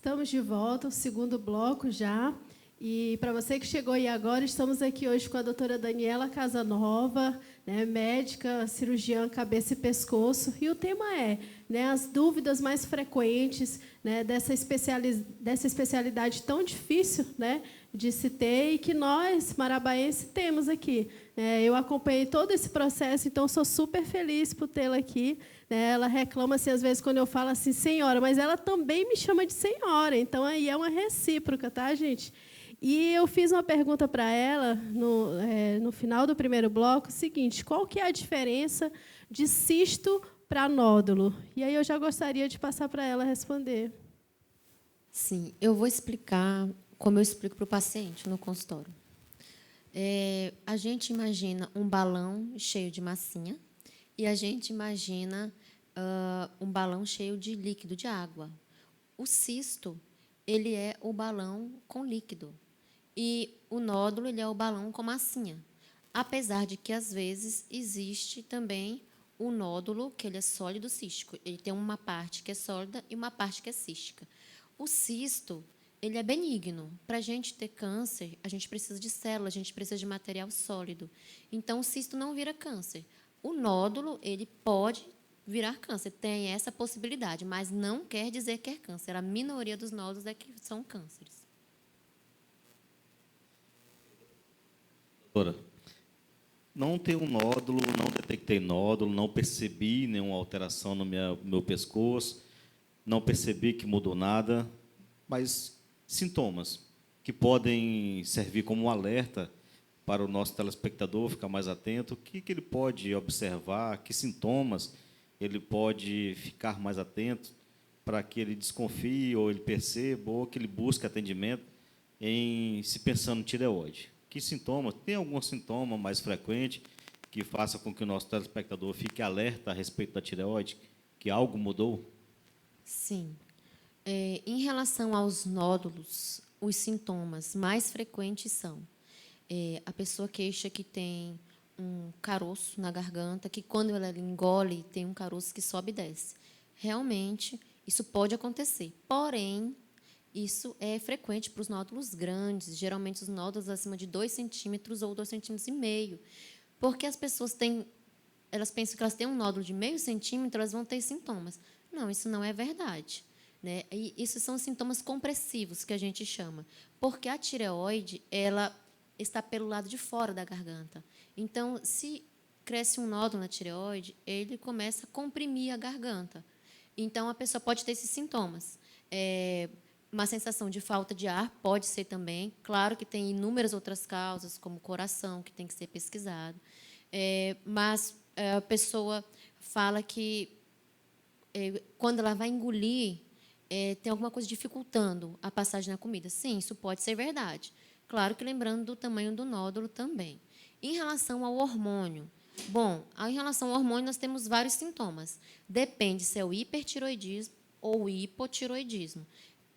Estamos de volta, o segundo bloco já. E para você que chegou aí agora, estamos aqui hoje com a doutora Daniela Casanova, né, médica, cirurgiã cabeça e pescoço. E o tema é, né, as dúvidas mais frequentes, né, dessa especialidade tão difícil, né, de se ter e que nós, marabaenses, temos aqui. Eu acompanhei todo esse processo, então sou super feliz por tê-la aqui. Ela reclama, assim, às vezes, quando eu falo assim, senhora, mas ela também me chama de senhora. Então, aí é uma recíproca, tá, gente? E eu fiz uma pergunta para ela, no final do primeiro bloco, o seguinte: qual que é a diferença de cisto para nódulo? E aí eu já gostaria de passar para ela responder. Sim, eu vou explicar como eu explico para o paciente no consultório. A gente imagina um balão cheio de massinha e a gente imagina um balão cheio de líquido, de água. O cisto, ele é o balão com líquido e o nódulo, ele é o balão com massinha. Apesar de que, às vezes, existe também o nódulo, que ele é sólido cístico. Ele tem uma parte que é sólida e uma parte que é cística. O cisto, ele é benigno. Para a gente ter câncer, a gente precisa de células, a gente precisa de material sólido. Então, o cisto não vira câncer. O nódulo, ele pode virar câncer, tem essa possibilidade, mas não quer dizer que é câncer. A minoria dos nódulos é que são cânceres. Doutora, não tenho um nódulo, não detectei nódulo, não percebi nenhuma alteração no meu pescoço, não percebi que mudou nada, mas sintomas que podem servir como um alerta para o nosso telespectador ficar mais atento, o que ele pode observar, que sintomas ele pode ficar mais atento para que ele desconfie, ou ele perceba, ou que ele busque atendimento em se pensando em tireoide. Que sintomas? Tem algum sintoma mais frequente que faça com que o nosso telespectador fique alerta a respeito da tireoide, que algo mudou? Sim. Em relação aos nódulos, os sintomas mais frequentes são a pessoa queixa que tem um caroço na garganta, que quando ela engole, tem um caroço que sobe e desce. Realmente, isso pode acontecer. Porém, isso é frequente para os nódulos grandes, geralmente os nódulos acima de 2 centímetros ou 2,5 centímetros. Porque as pessoas elas pensam que elas têm um nódulo de meio centímetro, elas vão ter sintomas. Não, isso não é verdade. Né? E isso são sintomas compressivos, que a gente chama. Porque a tireoide, ela está pelo lado de fora da garganta. Então, se cresce um nódulo na tireoide, ele começa a comprimir a garganta. Então, a pessoa pode ter esses sintomas. Uma sensação de falta de ar pode ser também. Claro que tem inúmeras outras causas, como o coração, que tem que ser pesquisado. Mas a pessoa fala que, quando ela vai engolir, tem alguma coisa dificultando a passagem na comida. Sim, isso pode ser verdade. Claro que lembrando do tamanho do nódulo também. Em relação ao hormônio, bom, em relação ao hormônio, nós temos vários sintomas. Depende se é o hipertiroidismo ou o hipotiroidismo.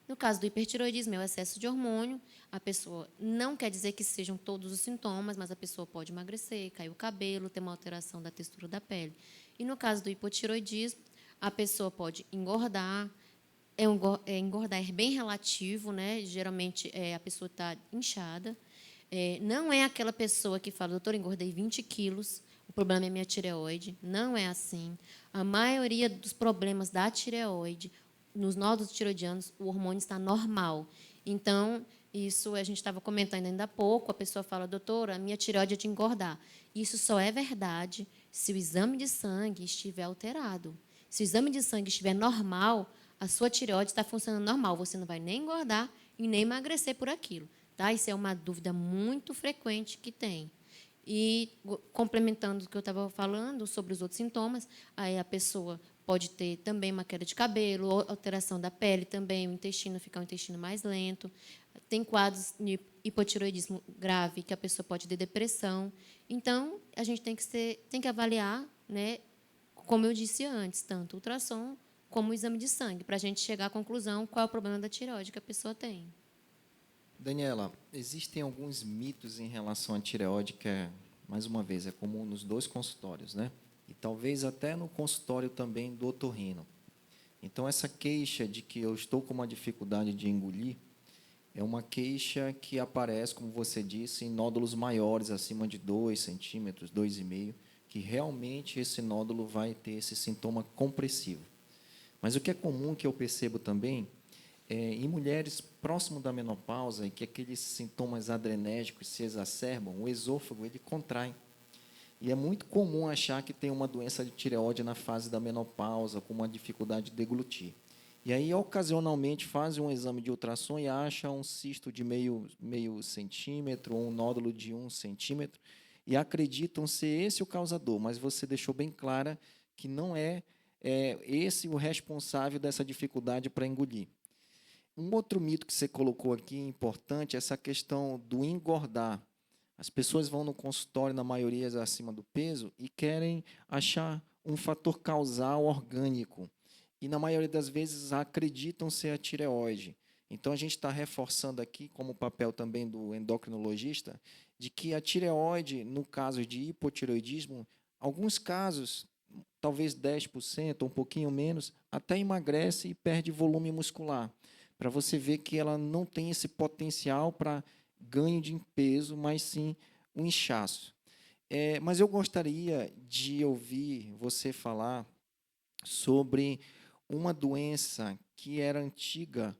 No caso do hipertiroidismo, é o excesso de hormônio. A pessoa, não quer dizer que sejam todos os sintomas, mas a pessoa pode emagrecer, cair o cabelo, ter uma alteração da textura da pele. E no caso do hipotiroidismo, a pessoa pode engordar. Engordar é bem relativo, né? Geralmente a pessoa está inchada. Não é aquela pessoa que fala, doutor, engordei 20 quilos, o problema é minha tireoide. Não é assim. A maioria dos problemas da tireoide, nos nódulos tiroidianos, o hormônio está normal. Então, isso a gente estava comentando ainda há pouco, a pessoa fala, doutora, a minha tireoide é de engordar. Isso só é verdade se o exame de sangue estiver alterado. Se o exame de sangue estiver normal, a sua tireoide está funcionando normal. Você não vai nem engordar e nem emagrecer por aquilo. Tá? Isso é uma dúvida muito frequente que tem. E, complementando o que eu estava falando sobre os outros sintomas, aí a pessoa pode ter também uma queda de cabelo, alteração da pele também, o intestino ficar um intestino mais lento. Tem quadros de hipotiroidismo grave, que a pessoa pode ter depressão. Então, a gente tem que avaliar, né, como eu disse antes, tanto o ultrassom como o exame de sangue, para a gente chegar à conclusão qual é o problema da tireoide que a pessoa tem. Daniela, existem alguns mitos em relação à tireoide que, mais uma vez, é comum nos dois consultórios, né? E talvez até no consultório também do otorrino. Então, essa queixa de que eu estou com uma dificuldade de engolir é uma queixa que aparece, como você disse, em nódulos maiores, acima de 2 centímetros, 2,5, que realmente esse nódulo vai ter esse sintoma compressivo. Mas o que é comum, que eu percebo também, em mulheres próximo da menopausa, e que aqueles sintomas adrenérgicos se exacerbam, o esôfago ele contrai. E é muito comum achar que tem uma doença de tireoide na fase da menopausa, com uma dificuldade de deglutir. E aí, ocasionalmente, fazem um exame de ultrassom e acham um cisto de meio centímetro, ou um nódulo de 1 centímetro, e acreditam ser esse o causador, mas você deixou bem clara que não é esse o responsável dessa dificuldade para engolir. Um outro mito que você colocou aqui importante é essa questão do engordar. As pessoas vão no consultório, na maioria acima do peso, e querem achar um fator causal orgânico. E, na maioria das vezes, acreditam ser a tireoide. Então, a gente está reforçando aqui, como papel também do endocrinologista, de que a tireoide, no caso de hipotireoidismo, alguns casos, talvez 10%, ou um pouquinho menos, até emagrece e perde volume muscular, para você ver que ela não tem esse potencial para ganho de peso, mas sim um inchaço. Mas eu gostaria de ouvir você falar sobre uma doença que era antiga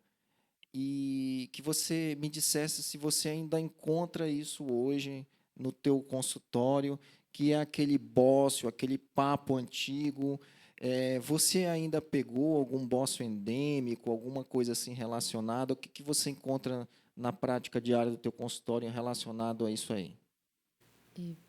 e que você me dissesse se você ainda encontra isso hoje no teu consultório, que é aquele bócio, aquele papo antigo. Você ainda pegou algum bócio endêmico, alguma coisa assim relacionada? O que você encontra na prática diária do teu consultório relacionado a isso aí?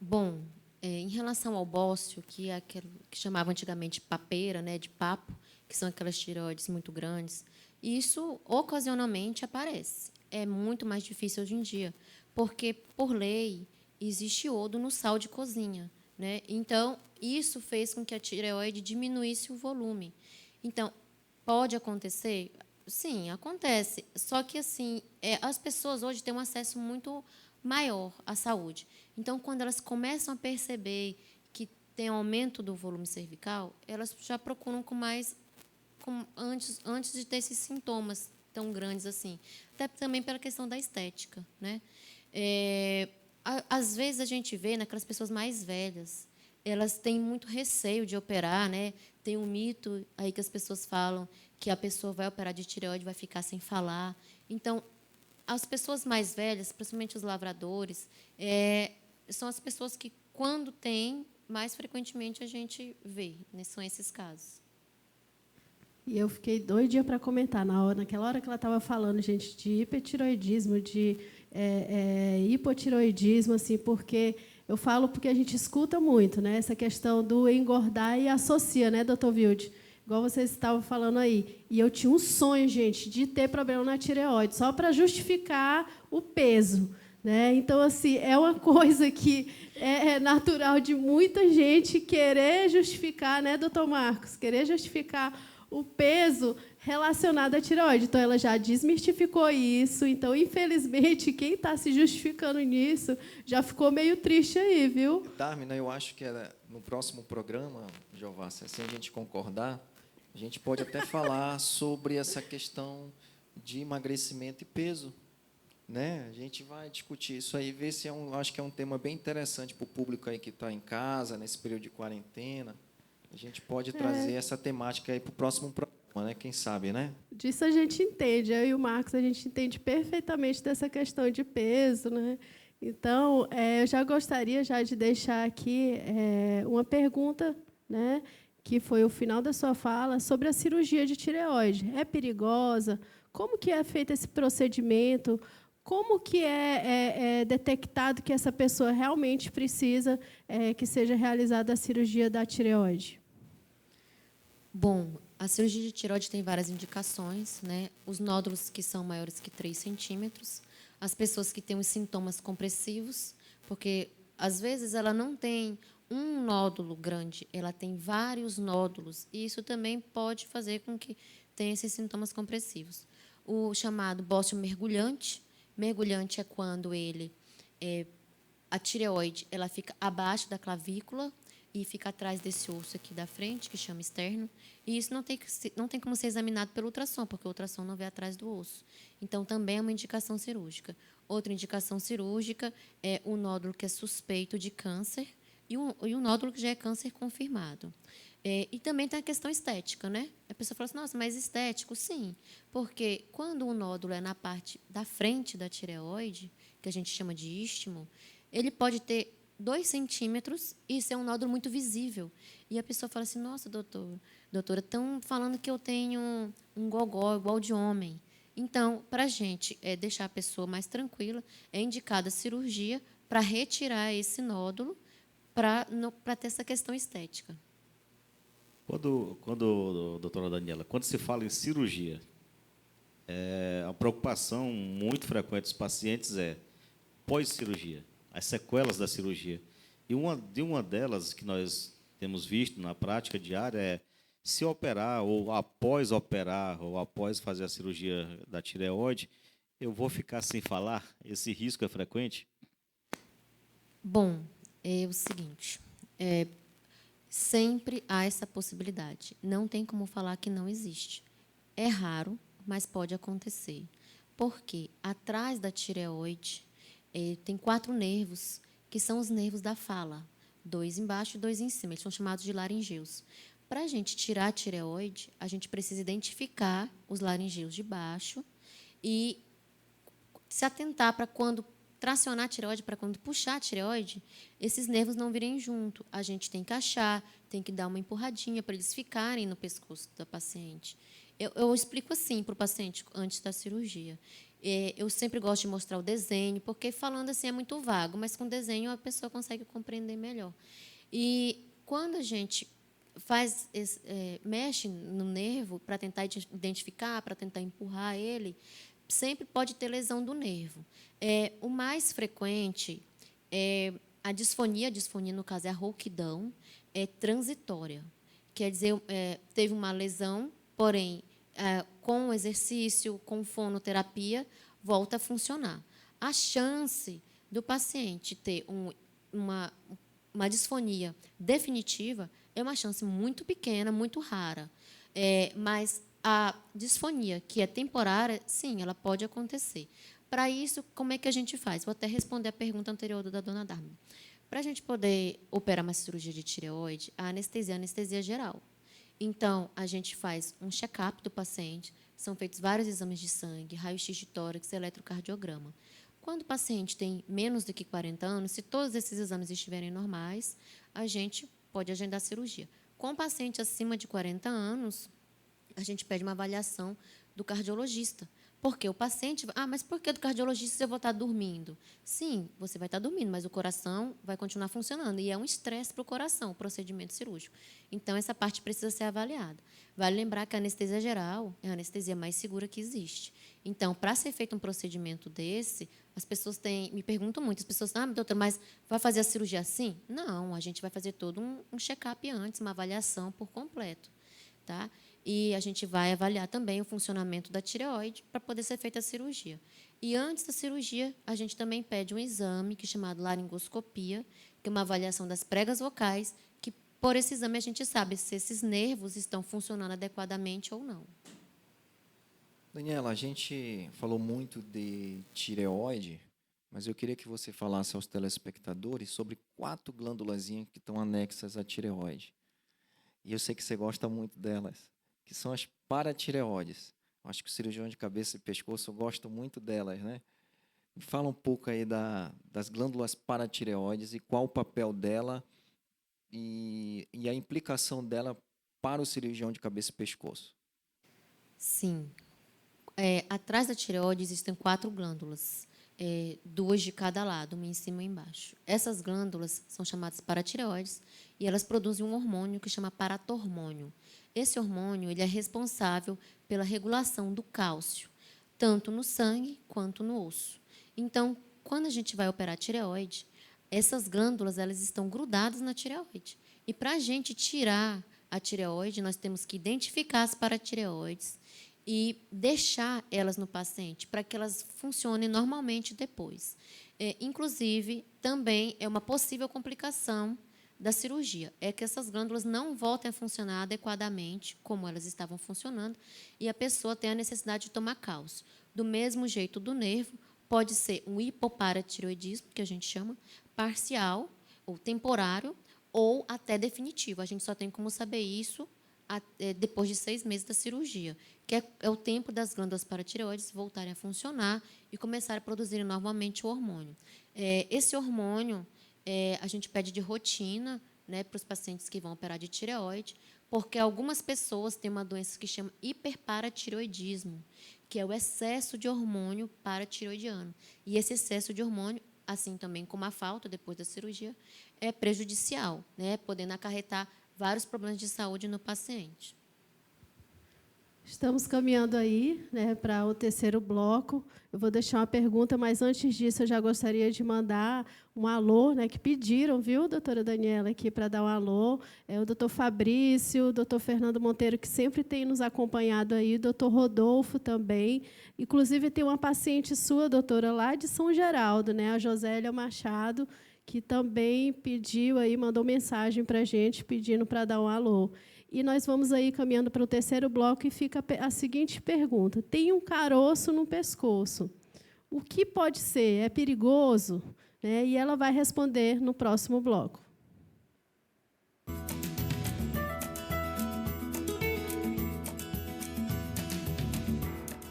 Bom, em relação ao bócio, que é aquele que chamava antigamente papeira, né, de papo, que são aquelas tireoides muito grandes, isso ocasionalmente aparece. É muito mais difícil hoje em dia, porque, por lei, existe iodo no sal de cozinha, né? Então, isso fez com que a tireoide diminuísse o volume. Então, pode acontecer? Sim, acontece. Só que, assim, as pessoas hoje têm um acesso muito maior à saúde. Então, quando elas começam a perceber que tem aumento do volume cervical, elas já procuram antes de ter esses sintomas tão grandes assim. Até também pela questão da estética, né? Às vezes a gente vê naquelas pessoas mais velhas, elas têm muito receio de operar, né? Tem um mito aí que as pessoas falam que a pessoa vai operar de tireoide e vai ficar sem falar. Então, as pessoas mais velhas, principalmente os lavradores, são as pessoas que, quando têm, mais frequentemente a gente vê, né? São esses casos. E eu fiquei doidinha para comentar. Naquela hora que ela estava falando, gente, de hipertiroidismo, de hipotiroidismo, assim, porque eu falo porque a gente escuta muito, né, essa questão do engordar e associa, né, doutor Wilde? Igual vocês estavam falando aí. E eu tinha um sonho, gente, de ter problema na tireoide, só para justificar o peso. Né? Então, assim, é uma coisa que é natural de muita gente querer justificar, né, doutor Marcos? Querer justificar o peso relacionado à tireoide. Então, ela já desmistificou isso. Então, infelizmente, quem está se justificando nisso já ficou meio triste aí, viu? Darmina, eu acho que no próximo programa, Jeová, se assim a gente concordar, a gente pode até falar sobre essa questão de emagrecimento e peso. Né? A gente vai discutir isso aí, ver se acho que é um tema bem interessante para o público aí que está em casa, nesse período de quarentena. A gente pode trazer essa temática aí para o próximo programa, né? Quem sabe, né? Disso a gente entende. Eu e o Marcos, a gente entende perfeitamente dessa questão de peso, né? Então, eu já gostaria de deixar aqui uma pergunta, né, que foi o final da sua fala, sobre a cirurgia de tireoide. É perigosa? Como que é feito esse procedimento? Como que é detectado que essa pessoa realmente precisa que seja realizada a cirurgia da tireoide? Bom, a cirurgia de tireoide tem várias indicações, né? Os nódulos que são maiores que 3 centímetros, as pessoas que têm os sintomas compressivos, porque, às vezes, ela não tem um nódulo grande, ela tem vários nódulos, e isso também pode fazer com que tenha esses sintomas compressivos. O chamado bócio mergulhante. Mergulhante é quando a tireoide ela fica abaixo da clavícula, e fica atrás desse osso aqui da frente, que chama externo, e isso não tem como ser examinado pelo ultrassom, porque o ultrassom não vê atrás do osso. Então, também é uma indicação cirúrgica. Outra indicação cirúrgica é o nódulo que é suspeito de câncer e um nódulo que já é câncer confirmado. E também tem a questão estética, né? A pessoa fala assim, nossa, mas estético? Sim, porque quando o nódulo é na parte da frente da tireoide, que a gente chama de istmo, ele pode ter 2 centímetros e ser um nódulo muito visível. E a pessoa fala assim, nossa, doutora, estão falando que eu tenho um gogó igual de homem. Então, para a gente deixar a pessoa mais tranquila, é indicada a cirurgia para retirar esse nódulo para ter essa questão estética. Doutora Daniela, quando se fala em cirurgia, a preocupação muito frequente dos pacientes é pós-cirurgia, as sequelas da cirurgia. E uma delas que nós temos visto na prática diária é se operar, ou após fazer a cirurgia da tireoide, eu vou ficar sem falar? Esse risco é frequente? Bom, é o seguinte, sempre há essa possibilidade. Não tem como falar que não existe. É raro, mas pode acontecer. Porque atrás da tireoide tem 4 nervos, que são os nervos da fala. 2 embaixo e 2 em cima. Eles são chamados de laringeus. Para a gente tirar a tireoide, a gente precisa identificar os laringeus de baixo e se atentar para quando tracionar a tireoide, para quando puxar a tireoide, esses nervos não virem junto. A gente tem que achar, tem que dar uma empurradinha para eles ficarem no pescoço da paciente. Eu explico assim para o paciente antes da cirurgia. Eu sempre gosto de mostrar o desenho, porque falando assim é muito vago, mas com desenho a pessoa consegue compreender melhor. E quando a gente mexe no nervo para tentar identificar, para tentar empurrar ele, sempre pode ter lesão do nervo. O mais frequente é a disfonia no caso é a rouquidão, é transitória. Quer dizer, teve uma lesão, porém, com o exercício, com fonoterapia, volta a funcionar. A chance do paciente ter uma disfonia definitiva é uma chance muito pequena, muito rara. Mas a disfonia, que é temporária, sim, ela pode acontecer. Para isso, como é que a gente faz? Vou até responder a pergunta anterior da dona Darma. Para a gente poder operar uma cirurgia de tireoide, a anestesia é anestesia geral. Então, a gente faz um check-up do paciente, são feitos vários exames de sangue, raio-x de tórax, eletrocardiograma. Quando o paciente tem menos do que 40 anos, se todos esses exames estiverem normais, a gente pode agendar a cirurgia. Com o paciente acima de 40 anos, a gente pede uma avaliação do cardiologista. Porque o paciente... mas por que do cardiologista se eu vou estar dormindo? Sim, você vai estar dormindo, mas o coração vai continuar funcionando. E é um estresse para o coração, o procedimento cirúrgico. Então, essa parte precisa ser avaliada. Vale lembrar que a anestesia geral é a anestesia mais segura que existe. Então, para ser feito um procedimento desse, as pessoas me perguntam muito, as pessoas doutora, mas vai fazer a cirurgia assim? Não, a gente vai fazer todo um check-up antes, uma avaliação por completo. Tá? E a gente vai avaliar também o funcionamento da tireoide para poder ser feita a cirurgia. E antes da cirurgia, a gente também pede um exame que é chamado laringoscopia, que é uma avaliação das pregas vocais, que por esse exame a gente sabe se esses nervos estão funcionando adequadamente ou não. Daniela, a gente falou muito de tireoide, mas eu queria que você falasse aos telespectadores sobre 4 glândulazinhas que estão anexas à tireoide. E eu sei que você gosta muito delas, que são as paratireoides. Acho que o cirurgião de cabeça e pescoço gosta muito delas, né? Me fala um pouco aí das glândulas paratireoides e qual o papel dela e a implicação dela para o cirurgião de cabeça e pescoço. Sim. Atrás da tireoide existem 4 glândulas, 2 de cada lado, uma em cima e embaixo. Essas glândulas são chamadas paratireoides e elas produzem um hormônio que chama paratormônio. Esse hormônio ele é responsável pela regulação do cálcio, tanto no sangue quanto no osso. Então, quando a gente vai operar a tireoide, essas glândulas elas estão grudadas na tireoide. E para a gente tirar a tireoide, nós temos que identificar as paratireoides e deixar elas no paciente para que elas funcionem normalmente depois. Inclusive, também é uma possível complicação da cirurgia. É que essas glândulas não voltem a funcionar adequadamente, como elas estavam funcionando, e a pessoa tem a necessidade de tomar cálcio. Do mesmo jeito do nervo, pode ser um hipoparatireoidismo, que a gente chama, parcial, ou temporário, ou até definitivo. A gente só tem como saber isso depois de 6 meses da cirurgia, que é o tempo das glândulas paratireoides voltarem a funcionar e começarem a produzir novamente o hormônio. Esse hormônio a gente pede de rotina, né, para os pacientes que vão operar de tireoide, porque algumas pessoas têm uma doença que chama hiperparatireoidismo, que é o excesso de hormônio paratireoidiano. E esse excesso de hormônio, assim também como a falta depois da cirurgia, é prejudicial, né, podendo acarretar vários problemas de saúde no paciente. Estamos caminhando aí, né, para o terceiro bloco. Eu vou deixar uma pergunta, mas antes disso eu já gostaria de mandar um alô, né, que pediram, viu, doutora Daniela, aqui para dar um alô. É o doutor Fabrício, o doutor Fernando Monteiro, que sempre tem nos acompanhado aí, o doutor Rodolfo também. Inclusive, tem uma paciente sua, doutora, lá de São Geraldo, né, a Josélia Machado, que também pediu aí, mandou mensagem para a gente, pedindo para dar um alô. E nós vamos aí caminhando para o terceiro bloco e fica a seguinte pergunta: tem um caroço no pescoço. O que pode ser? É perigoso? Né? E ela vai responder no próximo bloco.